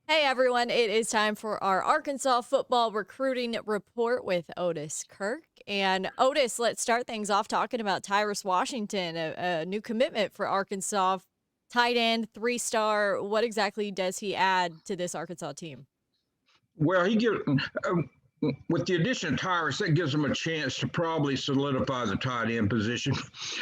Hey everyone, it is time for our Arkansas football recruiting report with Otis Kirk. And Otis, let's start things off talking about Tyrus Washington, a new commitment for Arkansas, tight end, 3-star. What exactly does he add to this Arkansas team? Well, um, with the addition of Tyrus, that gives him a chance to probably solidify the tight end position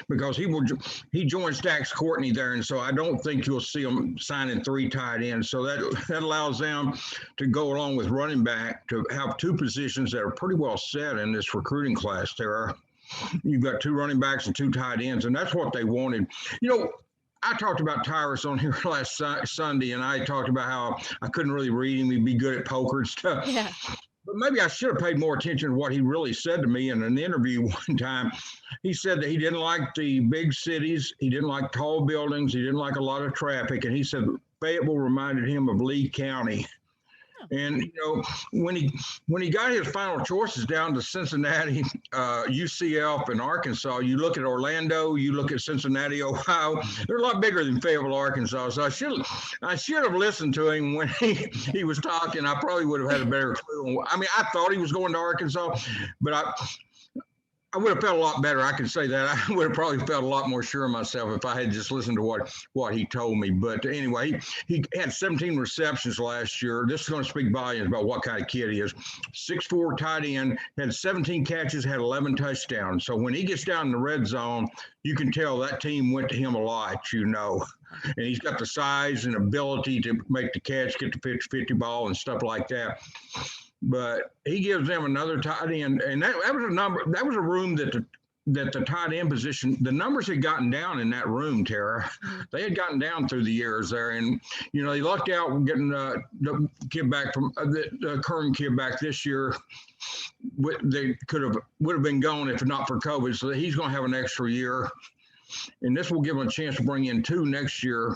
because he joins Dax Courtney there, and so I don't think you'll see him signing three tight ends. So that allows them to go along with running back to have two positions that are pretty well set in this recruiting class. You've got two running backs and two tight ends, and that's what they wanted. You know, I talked about Tyrus on here last Sunday, and I talked about how I couldn't really read him. He'd be good at poker and Yeah. stuff. But maybe I should have paid more attention to what he really said to me in an interview one time. He said that he didn't like the big cities, he didn't like tall buildings, he didn't like a lot of traffic, and he said Fayetteville reminded him of Lee County. Oh, And when he got his final choices down to Cincinnati, UCF, and Arkansas, you look at Orlando, you look at Cincinnati, Ohio. They're a lot bigger than Fayetteville, Arkansas. So I should have listened to him when he was talking. I probably would have had a better clue. I mean, I thought he was going to Arkansas, but I would have felt a lot better. I can say that. I would have probably felt a lot more sure of myself if I had just listened to what he told me. But anyway, he had 17 receptions last year. This is going to speak volumes about what kind of kid he is. 6'4" tight end, had 17 catches, had 11 touchdowns. So when he gets down in the red zone, you can tell that team went to him a lot. And he's got the size and ability to make the catch, get the 50-50 ball and stuff like that. But he gives them another tight end, and that was a number. That was a room that the tight end position, the numbers had gotten down in that room, Tara. mhm. They had gotten down through the years there, and they lucked out getting the kid back from the current kid back this year. They would have been gone if not for COVID. So he's going to have an extra year, and this will give him a chance to bring in two next year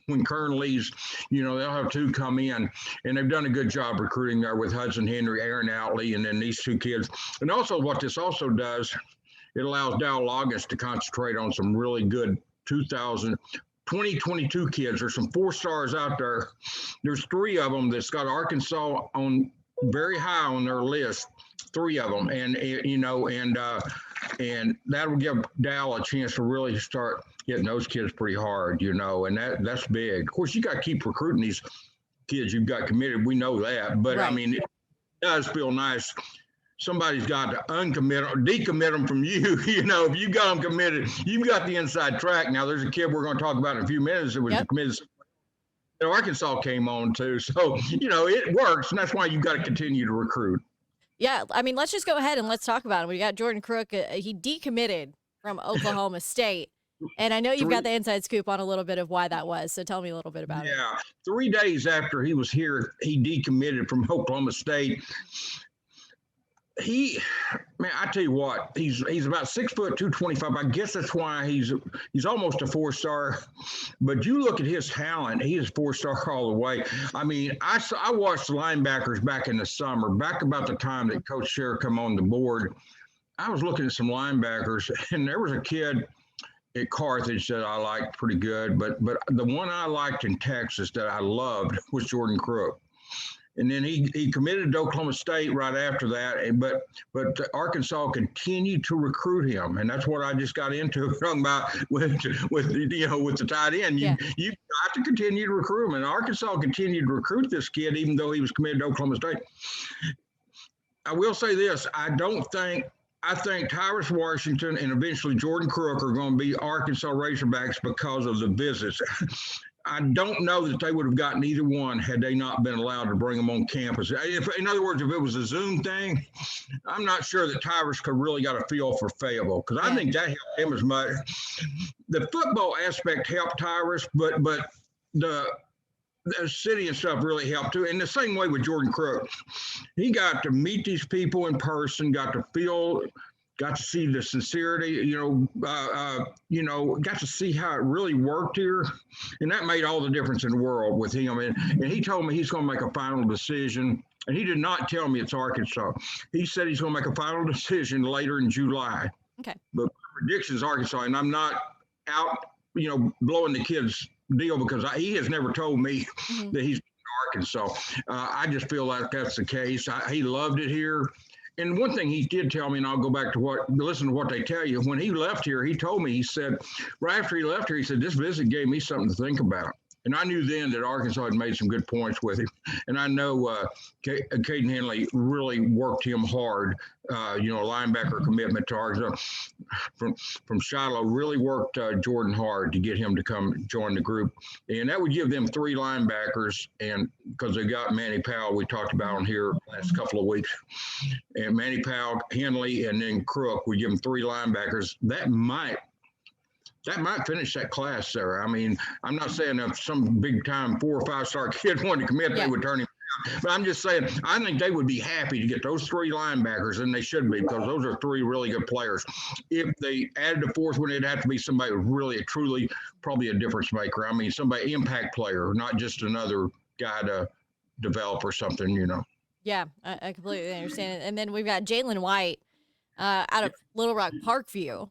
when Kern leaves, they'll have two come in, and they've done a good job recruiting there with Hudson Henry, Aaron Outley, and then these two kids. And also, what this also does, it allows Dow Loggins to concentrate on some really good 2022 kids. There's some 4 stars out there. There's three of them that's got Arkansas on very high on their list. Three of them, and that'll give Dow a chance to really start hitting those kids pretty hard, and that's big. Of course, you got to keep recruiting these kids you've got committed. We know that, but I Right. mean, it does feel nice. Somebody's got to uncommit or decommit them from you. If you got them committed, you've got the inside track. Now, there's a kid we're going to talk about in a few minutes that was Yep. committed. Arkansas came on too, so it works, and that's why you've got to continue to recruit. Yeah, I mean, let's just go ahead and let's talk about him. We got Jordan Crook. He decommitted from Oklahoma State. And I know you've got Three, the inside scoop on a little bit of why that was. So tell me a little bit about it. yeah, 3 days after he was here, he decommitted from Oklahoma State. He, man, I tell you what, he's about 6 foot 225. I guess that's why he's almost a 4 star. But you look at his talent, he is 4 star all the way. I mean, I watched the linebackers back in the summer, back about the time that Coach Scher come on the board. I was looking at some linebackers, and there was a kid at Carthage that I liked pretty good, but the one I liked in Texas that I loved was Jordan Crook. And then he committed to Oklahoma State right after that. But Arkansas continued to recruit him, and that's what I just got into talking about with the tight end. Yeah. You got to continue to recruit him, and Arkansas continued to recruit this kid even though he was committed to Oklahoma State. I will say this: I think Tyrus Washington and eventually Jordan Crook are going to be Arkansas Razorbacks because of the visits. I don't know that they would have gotten either one had they not been allowed to bring them on campus. In other words, if it was a Zoom thing, I'm not sure that Tyrus could really got a feel for Fayetteville because I Yeah. think that helped him as much. The football aspect helped Tyrus, but the city and stuff really helped too. In the same way with Jordan Crook, he got to meet these people in person, got to see the sincerity, got to see how it really worked here. And that made all the difference in the world with him. And he told me he's going to make a final decision. And he did not tell me it's Arkansas. He said he's going to make a final decision later in July. Okay. But my prediction is Arkansas. And I'm not out, blowing the kid's deal because he has never told me Mhm. that he's Arkansas. I just feel like that's the case. He loved it here. And one thing he did tell me, and I'll go back to listen to what they tell you. When he left here, he told me, he said, right after he left here, he said, this visit gave me something to think about. And I knew then that Arkansas had made some good points with him. And I know Caden Henley really worked him hard. Linebacker commitment to Arkansas from Shiloh really worked Jordan hard to get him to come join the group. And that would give them 3 linebackers, and because they got Manny Powell, we talked about on here last couple of weeks. And Manny Powell, Henley, and then Crook, we give them 3 linebackers. That might finish that class, Sarah. I mean, I'm not saying if some big time 4 or 5 star kid wanted to commit, they would turn him down. But I'm just saying, I think they would be happy to get those 3 linebackers, and they should be, because those are 3 really good players. If they added a 4th one, it'd have to be somebody really, truly, probably a difference maker. I mean, somebody impact player, not just another guy to develop or something, Yeah, I completely understand it. And then we've got Jalen White out of Little Rock Parkview.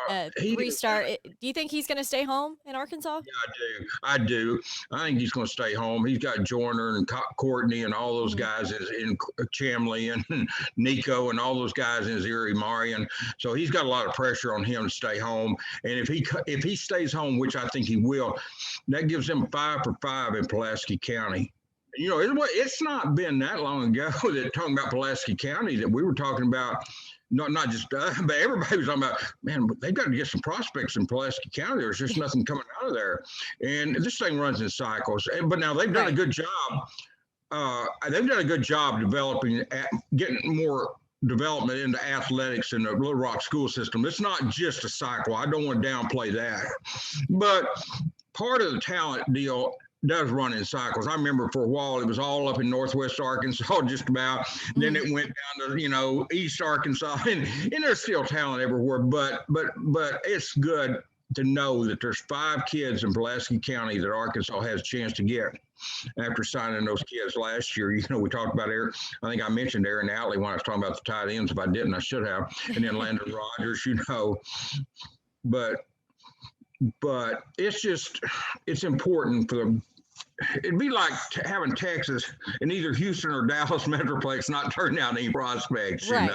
3-star. Do you think he's going to stay home in Arkansas? Yeah, I do. I think he's going to stay home. He's got Joyner and Courtney and all those guys in Chamley and Nico and all those guys in his ear, Marion. So he's got a lot of pressure on him to stay home. And if he stays home, which I think he will, that gives him 5 for 5 in Pulaski County. It's not been that long ago that talking about Pulaski County that we were talking about. Not just but everybody was talking about, man, they've got to get some prospects in Pulaski County. There's just nothing coming out of there. And this thing runs in cycles. But now they've done a good job. They've done a good job developing, getting more development into athletics in the Little Rock school system. It's not just a cycle. I don't want to downplay that. But part of the talent deal does run in cycles. I remember for a while it was all up in Northwest Arkansas, just about. Then it went down to East Arkansas, and there's still talent everywhere. But it's good to know that there's 5 kids in Pulaski County that Arkansas has a chance to get after signing those kids last year. We talked about I think I mentioned Aaron Outley when I was talking about the tight ends. If I didn't, I should have. And then Landon Rogers, But it's important for them. It'd be like having Texas and either Houston or Dallas Metroplex not turn out any prospects, right.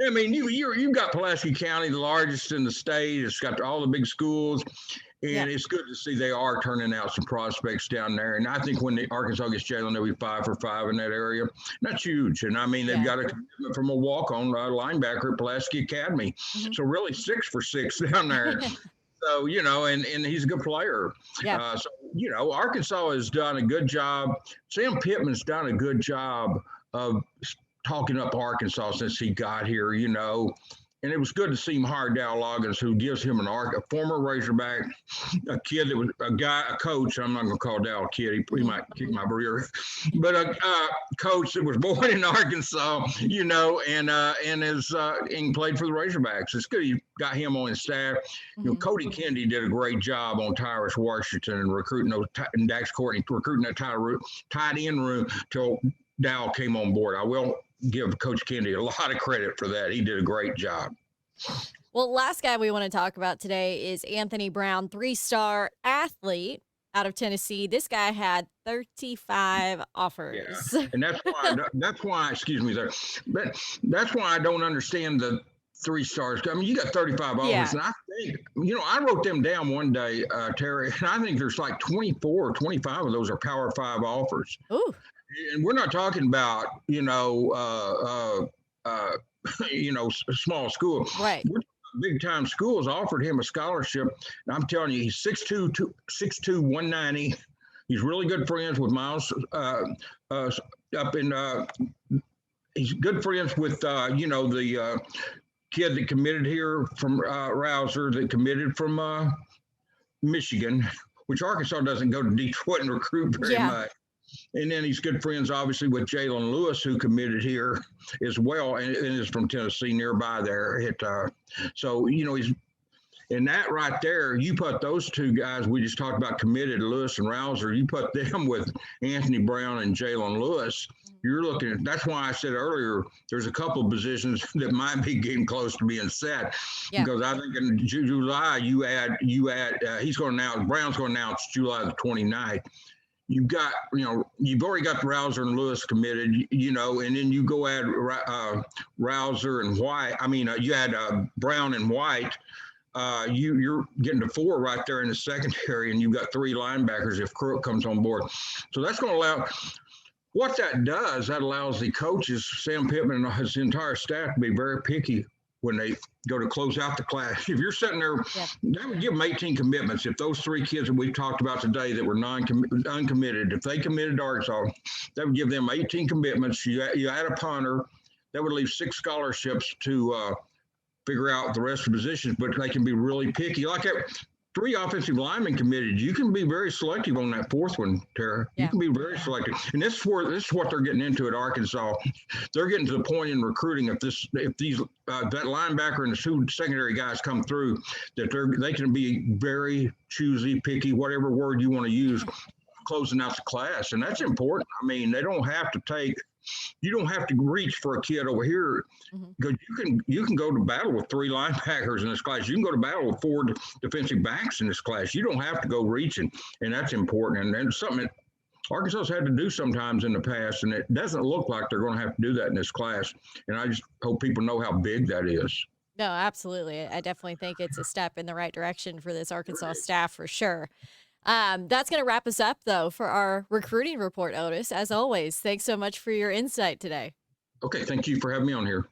I mean, you've got Pulaski County, the largest in the state. It's got all the big schools, and it's good to see they are turning out some prospects down there. And I think when Arkansas gets Jalen, they'll be 5 for 5 in that area. That's huge. And I mean, they've got a commitment from a walk-on linebacker at Pulaski Academy. So really 6 for 6 down there. So, and he's a good player. Yeah. Arkansas has done a good job. Sam Pittman's done a good job of talking up Arkansas since he got here, And it was good to see hire Dow Loggins, who gives him a former Razorback, a kid that was a coach. I'm not going to call Dow a kid. He might kick my rear. But a coach that was born in Arkansas, and played for the Razorbacks. It's good he got him on his staff. Cody Kendi did a great job on Tyrus Washington and recruiting and Dax Courtney, recruiting that tight end room till Dow came on board. I will give Coach Kendi a lot of credit for that. He did a great job. Well, last guy we want to talk about today is Anthony Brown, 3-star athlete out of Tennessee. This guy had 35 offers. Yeah. And that's why, excuse me, that's why I don't understand the 3 stars. I mean, you got 35 offers, and I think, I wrote them down one day, Terry, and I think there's like 24 or 25 of those are Power 5 offers. Ooh. And we're not talking about, small school. Right. We're big time schools offered him a scholarship. And I'm telling you, he's 6'2", 190. He's really good friends with Miles he's good friends with, the kid that committed here from Rouser, that committed from Michigan, which Arkansas doesn't go to Detroit and recruit very much. And then he's good friends, obviously, with Jalen Lewis, who committed here as well, and is from Tennessee, nearby there. So, he's in that right there. You put those 2 guys we just talked about committed, Lewis and Rouser, you put them with Anthony Brown and Jalen Lewis. You're looking at, that's why I said earlier, there's a couple of positions that might be getting close to being set. Because I think in July, Brown's going to announce July the 29th. you've already got Rouser and Lewis committed, and then you go add Rouser and White. I mean, you add Brown and White. You're getting to four right there in the secondary, and you've got three linebackers if Crook comes on board. So that's going to allow. What that does, that allows the coaches, Sam Pittman and his entire staff, to be very picky when they go to close out the class. If you're sitting there, that would give them 18 commitments. If those three kids that we've talked about today that were uncommitted, if they committed to Arkansas, that would give them 18 commitments. You add a punter, that would leave 6 scholarships to figure out the rest of the positions, but they can be really picky. Like 3 offensive linemen committed. You can be very selective on that fourth one, Tara. You can be very selective. And this is what they're getting into at Arkansas. They're getting to the point in recruiting if that linebacker and the two secondary guys come through, that they can be very choosy, picky, whatever word you want to use, closing out the class. And that's important. I mean, you don't have to reach for a kid over here, because you can go to battle with 3 linebackers in this class. You can go to battle with 4 defensive backs in this class. You don't have to go reaching, and that's important. And something that Arkansas's had to do sometimes in the past, and it doesn't look like they're going to have to do that in this class. And I just hope people know how big that is. No, absolutely. I definitely think it's a step in the right direction for this Arkansas staff for sure. That's going to wrap us up, though, for our recruiting report, Otis. As always, thanks so much for your insight today. Okay, thank you for having me on here.